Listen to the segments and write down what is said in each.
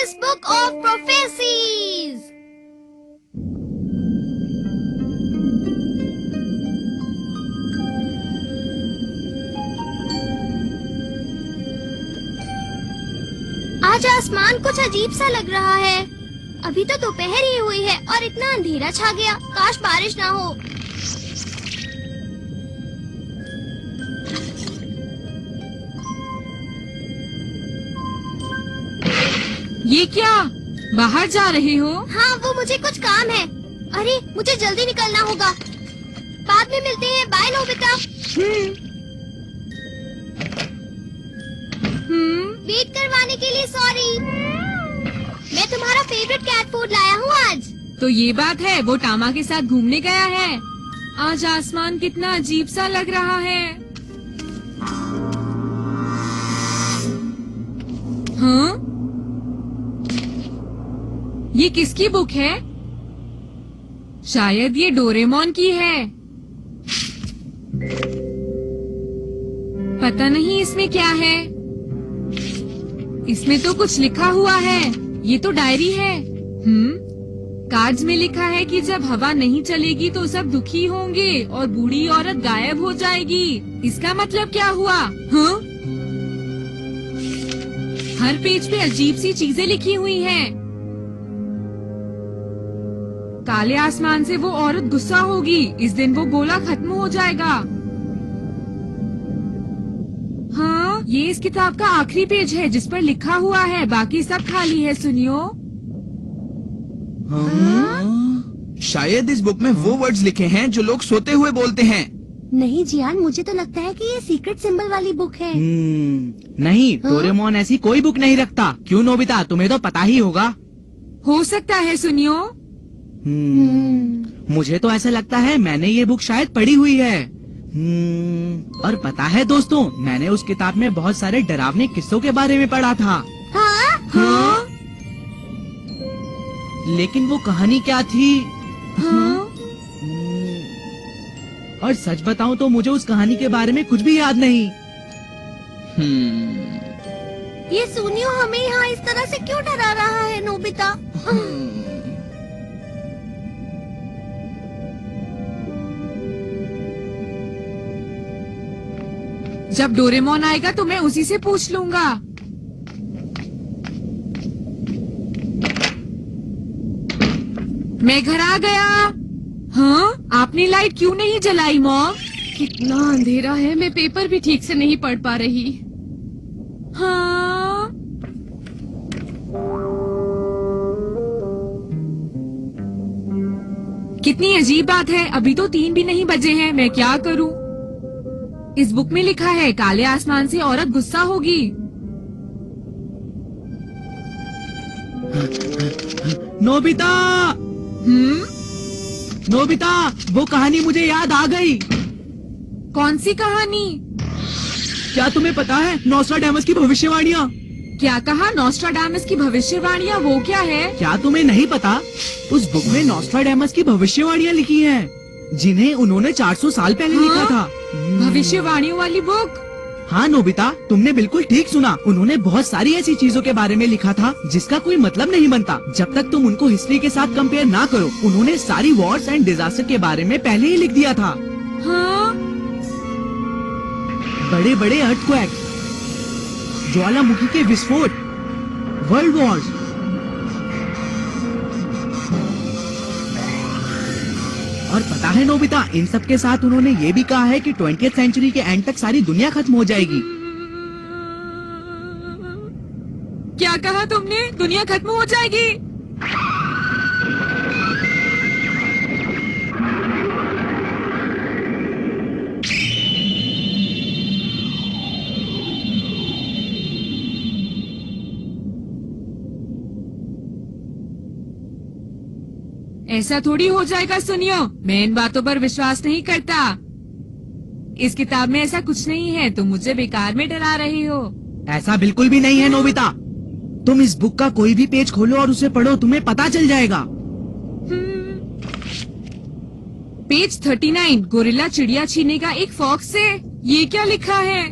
Guinness Book of Prophecies. आज आसमान कुछ अजीब सा लग रहा है। अभी तो दोपहर ही हुई है और इतना अंधेरा छा गया। काश बारिश ना हो। ये क्या? बाहर जा रहे हो? हाँ, वो मुझे कुछ काम है। अरे, मुझे जल्दी निकलना होगा। बाद में मिलते हैं। Bye Nobita. वेट करवाने के लिए सॉरी। मैं तुम्हारा फेवरेट कैट फूड लाया हूँ आज। तो ये बात है, वो टामा के साथ घूमने गया है। आज आसमान कितना अजीब सा लग रहा है। हाँ? ये किसकी बुक है? शायद ये डोरेमोन की है। पता नहीं इसमें क्या है। इसमें तो कुछ लिखा हुआ है। ये तो डायरी है। कार्ड्स में लिखा है कि जब हवा नहीं चलेगी तो सब दुखी होंगे और बूढ़ी औरत गायब हो जाएगी। इसका मतलब क्या हुआ? हाँ? हर पेज पे अजीब सी चीजें लिखी हुई हैं। काले आसमान से वो औरत गुस्सा होगी। इस दिन वो गोला खत्म हो जाएगा। हाँ, ये इस किताब का आखिरी पेज है जिस पर लिखा हुआ है। बाकी सब खाली है। सुनियो। शायद इस बुक में वो वर्ड्स लिखे हैं जो लोग सोते हुए बोलते हैं। नहीं जियान, मुझे तो लगता है कि ये सीक्रेट सिंबल वाली बुक है। नहीं, डोरेमोन ऐसी कोई बुक नहीं रखता। क्यों नोबिता, तुम्हें तो पता ही होगा। हो सकता है। सुनियो। मुझे तो ऐसा लगता है मैंने ये बुक शायद पढ़ी हुई है। और पता है दोस्तों, मैंने उस किताब में बहुत सारे डरावने किस्सों के बारे में पढ़ा था। हाँ? लेकिन वो कहानी क्या थी? और सच बताऊं तो मुझे उस कहानी के बारे में कुछ भी याद नहीं। ये सुनियो हमें यहाँ इस तरह से क्यों डरा रहा है नोबिता? जब डोरेमोन आएगा तो मैं उसी से पूछ लूंगा। मैं घर आ गया। हाँ? आपने लाइट क्यों नहीं जलाई मॉम? कितना अंधेरा है, मैं पेपर भी ठीक से नहीं पढ़ पा रही। हाँ? कितनी अजीब बात है। अभी तो 3 भी नहीं बजे हैं। मैं क्या करूं? इस बुक में लिखा है काले आसमान से औरत गुस्सा होगी। नोबिता! नोबिता, वो कहानी मुझे याद आ गई। कौन सी कहानी? क्या तुम्हें पता है नोस्ट्राडामस की भविष्यवाणियाँ? क्या कहा? नोस्ट्राडामस की भविष्यवाणियाँ? वो क्या है? क्या तुम्हें नहीं पता? उस बुक में नोस्ट्राडामस की भविष्यवाणियाँ लिखी हैं, जिन्हें उन्होंने 400 साल पहले लिखा था। भविष्यवाणियों वाली बुक? हाँ नोबिता, तुमने बिल्कुल ठीक सुना। उन्होंने बहुत सारी ऐसी चीजों के बारे में लिखा था जिसका कोई मतलब नहीं बनता जब तक तुम उनको हिस्ट्री के साथ कंपेयर ना करो। उन्होंने सारी वॉर्स एंड डिजास्टर के बारे में पहले ही लिख दिया था। हाँ? बड़े बड़े अर्थक्वेक, ज्वालामुखी के विस्फोट, वर्ल्ड वॉर्स, और पता है नोबिता, इन सब के साथ उन्होंने ये भी कहा है कि 20th सेंचुरी के एंड तक सारी दुनिया खत्म हो जाएगी। क्या कहा तुमने? दुनिया खत्म हो जाएगी? ऐसा थोड़ी हो जाएगा। सुनियो, मैं इन बातों पर विश्वास नहीं करता। इस किताब में ऐसा कुछ नहीं है। तुम मुझे बेकार में डरा रही हो। ऐसा बिल्कुल भी नहीं है नोबिता। तुम इस बुक का कोई भी पेज खोलो और उसे पढ़ो, तुम्हें पता चल जाएगा। पेज 39, गोरिल्ला चिड़िया छीनेगा एक फॉक्स से। ये क्या लिखा है?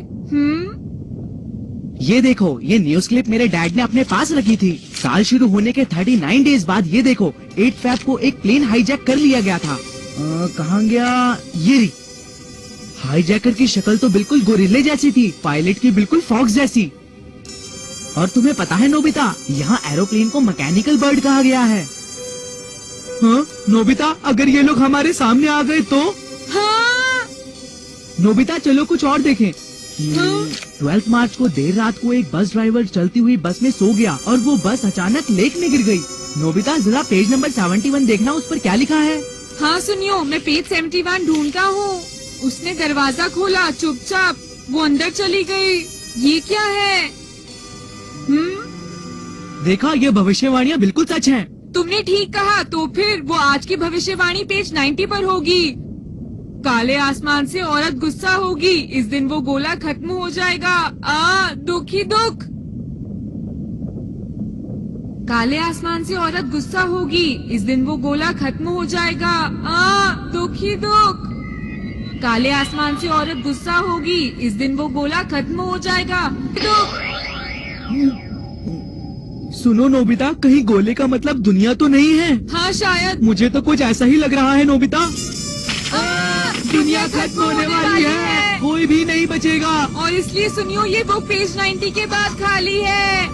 ये देखो, ये न्यूज क्लिप मेरे डैड ने अपने पास रखी थी। साल शुरू होने के 39 डेज बाद ये देखो, 8 फैब को एक प्लेन हाईजैक कर लिया गया था। कहाँ गया? ये रही। हाईजैकर की शक्ल तो बिल्कुल गोरिल्ले जैसी थी, पायलट की बिल्कुल फॉक्स जैसी। और तुम्हें पता है नोबिता, यहाँ एरोप्लेन को मैकेनिकल बर्ड कहा गया है। हाँ नोबिता, अगर ये लोग हमारे सामने आ गए तो? हाँ। नोबिता चलो कुछ और देखें। 12 मार्च को देर रात को एक बस ड्राइवर चलती हुई बस में सो गया और वो बस अचानक लेक में गिर गई। नोबिता जरा पेज नंबर 71 देखना, उस पर क्या लिखा है? हाँ सुनियो, मैं पेज 71 ढूंढता हूँ। उसने दरवाजा खोला, चुपचाप वो अंदर चली गई। ये क्या है? देखा, ये भविष्यवाणियाँ बिल्कुल सच हैं। तुमने ठीक कहा। तो फिर वो आज की भविष्यवाणी पेज 90 पर होगी। काले आसमान से औरत गुस्सा होगी, इस दिन वो गोला खत्म हो जाएगा। दुख ही दुख। काले आसमान से औरत गुस्सा होगी, इस दिन वो गोला खत्म हो जाएगा। दुख ही दुख। काले आसमान से औरत गुस्सा होगी, इस दिन वो गोला खत्म हो जाएगा। दुख। सुनो नोबिता, कहीं गोले का मतलब दुनिया तो नहीं है? हाँ शायद। मुझे तो कुछ ऐसा ही लग रहा है नोबिता। दुनिया खत्म होने वाली है, कोई भी नहीं बचेगा। और इसलिए सुनियो, ये बुक पेज 90 के बाद खाली है।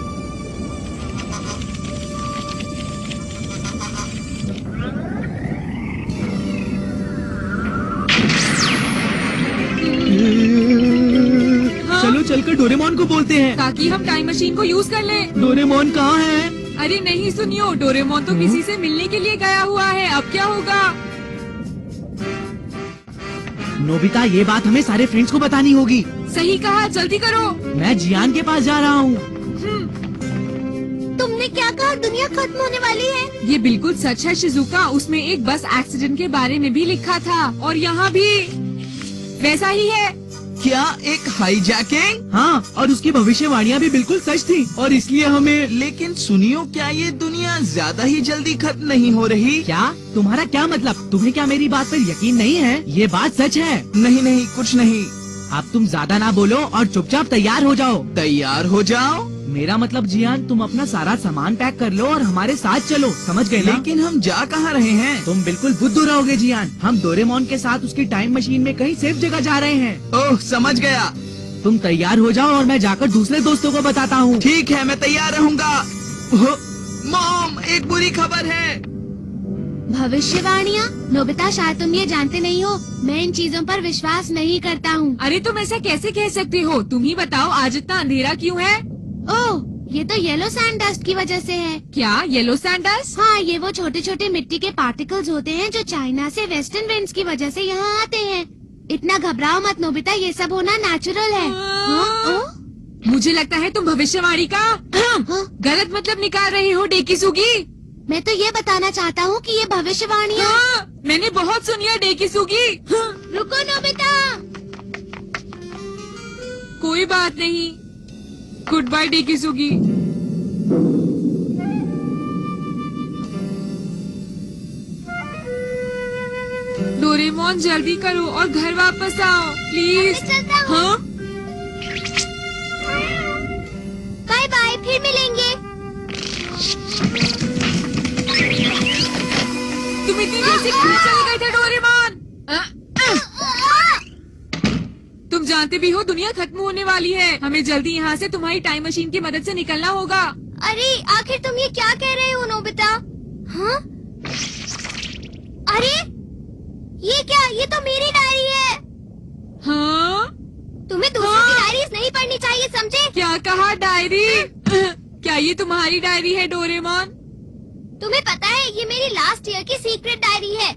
चलो चलकर डोरेमोन को बोलते हैं ताकि हम टाइम मशीन को यूज कर लें। डोरेमोन कहाँ है? अरे नहीं सुनियो, डोरेमोन तो किसी से मिलने के लिए गया हुआ है। अब क्या होगा? नोबिता, ये बात हमें सारे फ्रेंड्स को बतानी होगी। सही कहा, जल्दी करो। मैं जियान के पास जा रहा हूँ। तुमने क्या कहा? दुनिया खत्म होने वाली है? ये बिल्कुल सच है शिजुका। उसमें एक बस एक्सीडेंट के बारे में भी लिखा था और यहाँ भी वैसा ही है। क्या एक हाईजैकिंग? हाँ, और उसकी भविष्यवाणियाँ भी बिल्कुल सच थी और इसलिए हमें। लेकिन सुनियो, क्या ये दुनिया ज्यादा ही जल्दी खत्म नहीं हो रही? क्या? तुम्हारा क्या मतलब? तुम्हें क्या मेरी बात पर यकीन नहीं है? ये बात सच है। नहीं नहीं, कुछ नहीं। अब तुम ज्यादा ना बोलो और चुपचाप तैयार हो जाओ। तैयार हो जाओ? मेरा मतलब जियान, तुम अपना सारा सामान पैक कर लो और हमारे साथ चलो, समझ गए ना? लेकिन हम जा कहाँ रहे हैं? तुम बिल्कुल बुद्धू रहोगे जियान। हम डोरेमोन के साथ उसकी टाइम मशीन में कहीं सेफ जगह जा रहे हैं। ओह, समझ गया। तुम तैयार हो जाओ और मैं जाकर दूसरे दोस्तों को बताता हूँ। ठीक है, मैं तैयार रहूँगा। मॉम, एक बुरी खबर है। भविष्यवाणियाँ? नोबिता, शायद तुम ये जानते नहीं हो, मैं इन चीजों पर विश्वास नहीं करता हूँ। अरे तुम ऐसा कैसे कह सकती हो? तुम ही बताओ, आज इतना अंधेरा क्यों है? ओह, ये तो येलो सैंड डस्ट की वजह से है। क्या येलो सैंड डस्ट? हाँ, ये वो छोटे छोटे मिट्टी के पार्टिकल्स होते हैं जो चाइना से वेस्टर्न विंड्स की वजह से यहाँ आते हैं। इतना घबराओ मत नोबिता, ये सब होना नेचुरल है। मुझे लगता है तुम भविष्यवाणी का गलत मतलब निकाल रही हो डेकिसुगी। मैं तो ये बताना चाहता हूँ कि ये भविष्यवाणियाँ। मैंने बहुत सुनी है डेकिसुगी। रुको नोबिता। कोई बात नहीं। Good bye Dekisugi. डोरेमोन जल्दी करो और घर वापस आओ प्लीज। चलता हूँ। हाँ? बाय बाय, फिर मिलेंगे। तुम इतनी देर से क्यों चले गए थे डोरेमोन? तुम जानते भी हो दुनिया खत्म होने वाली है। हमें जल्दी यहाँ से तुम्हारी टाइम मशीन की मदद से निकलना होगा। अरे आखिर तुम ये क्या कह रहे हो नोबिता? हाँ? अरे ये क्या? ये तो मेरी डायरी है। हाँ? तुम्हें दूसरों की डायरीज नहीं पढ़नी चाहिए, समझे? क्या कहा डायरी? क्या ये तुम्हारी डायरी है डोरेमोन? तुम्हें पता है ये मेरी लास्ट ईयर की सीक्रेट डायरी है।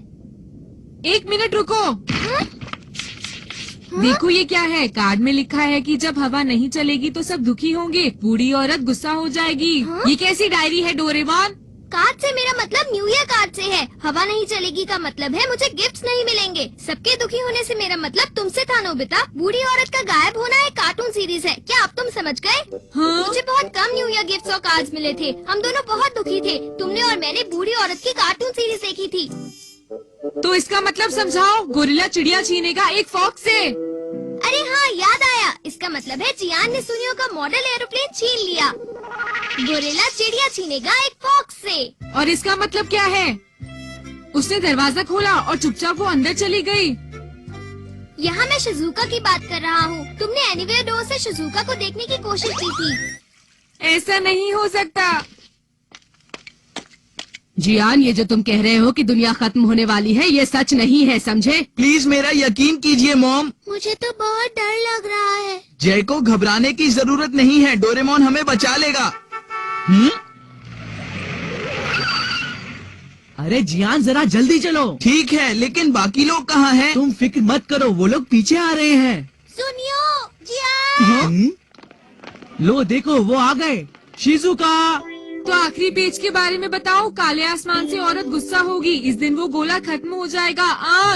एक मिनट रुको। हाँ? देखो ये क्या है? कार्ड में लिखा है कि जब हवा नहीं चलेगी तो सब दुखी होंगे, बूढ़ी औरत गुस्सा हो जाएगी। हाँ? ये कैसी डायरी है डोरेमोन? कार्ड से मेरा मतलब न्यू ईयर कार्ड से है। हवा नहीं चलेगी का मतलब है मुझे गिफ्ट्स नहीं मिलेंगे। सबके दुखी होने से मेरा मतलब तुमसे था नोबिता। बूढ़ी औरत का गायब होना एक कार्टून सीरीज है, क्या अब तुम समझ गए? हाँ? मुझे बहुत कम न्यू ईयर गिफ्ट्स और कार्ड्स मिले थे। हम दोनों बहुत दुखी थे। तुमने और मैंने बूढ़ी औरत की कार्टून सीरीज देखी थी। तो इसका मतलब समझाओ। गोरिल्ला चिड़िया छीनेगा एक फॉक्स से। अरे हाँ, याद आया। इसका मतलब है जियान ने सुनियो का मॉडल एरोप्लेन छीन लिया। गोरिल्ला चिड़िया छीनेगा एक फॉक्स से। और इसका मतलब क्या है? उसने दरवाजा खोला और चुपचाप वो अंदर चली गई। यहाँ मैं शिजुका की बात कर रहा हूँ। तुमने एनीवेयर डोर से शिजुका को देखने की कोशिश की थी। ऐसा नहीं हो सकता। जियान, ये जो तुम कह रहे हो कि दुनिया खत्म होने वाली है, ये सच नहीं है, समझे? प्लीज मेरा यकीन कीजिए मॉम। मुझे तो बहुत डर लग रहा है। जय को घबराने की जरूरत नहीं है, डोरेमोन हमें बचा लेगा। अरे जियान, जरा जल्दी चलो। ठीक है, लेकिन बाकी लोग कहाँ हैं? तुम फिक्र मत करो, वो लोग पीछे आ रहे हैं। सुनियो, जियान। लो देखो, वो आ गए। शिजुका। तो आखिरी पेज के बारे में बताओ। काले आसमान से औरत गुस्सा होगी, इस दिन वो गोला खत्म हो जाएगा।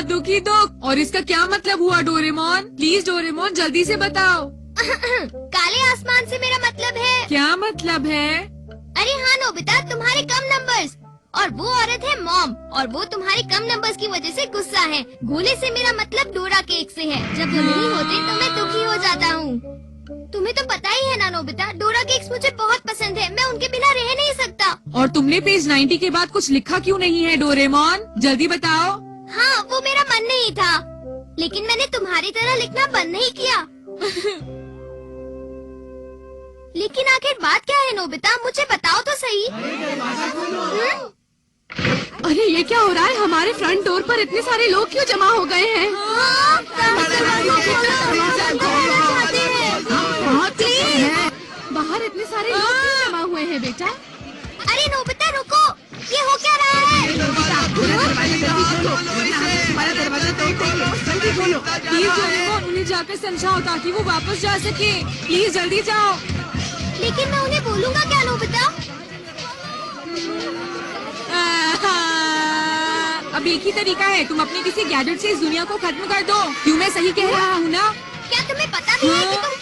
दुखी दुख। और इसका क्या मतलब हुआ डोरेमोन? प्लीज डोरेमोन जल्दी से बताओ। काले आसमान से मेरा मतलब है। क्या मतलब है? अरे हाँ नोबिता, तुम्हारे कम नंबर्स। और वो औरत है मॉम, और वो तुम्हारे कम नंबर्स की वजह से गुस्सा है। गोले से मेरा मतलब डोरा केक से है। जब वो नहीं होते तो मैं दुखी हो जाता हूँ। तुम्हें तो पता ही है ना नोबिता, डोरा केक्स मुझे बहुत पसंद है। मैं उनके बिना रह नहीं सकता। और तुमने पेज 90 के बाद कुछ लिखा क्यों नहीं है डोरेमोन? जल्दी बताओ। हाँ, वो मेरा मन नहीं था, लेकिन मैंने तुम्हारी तरह लिखना बंद नहीं किया। लेकिन आखिर बात क्या है नोबिता, मुझे बताओ तो सही। अरे ये क्या हो रहा है? हमारे फ्रंट डोर पर इतने सारे लोग क्यों जमा हो गए हैं? बाहर इतने सारे लोग क्यों जमा हुए हैं बेटा? अरे नोबिता रुको, ये हो क्या रहा है? प्लीज डोरेमोन, उन्हें जाकर समझाओ ताकि वो वापस जा सके। प्लीज जल्दी जाओ। लेकिन मैं उन्हें बोलूँगा क्या नोबिता? अब एक ही तरीका है, तुम अपने किसी गैजेट से इस दुनिया को खत्म कर दो। क्यों मैं सही कह रहा हूँ ना? क्या तुम्हें पता भी है कि तुम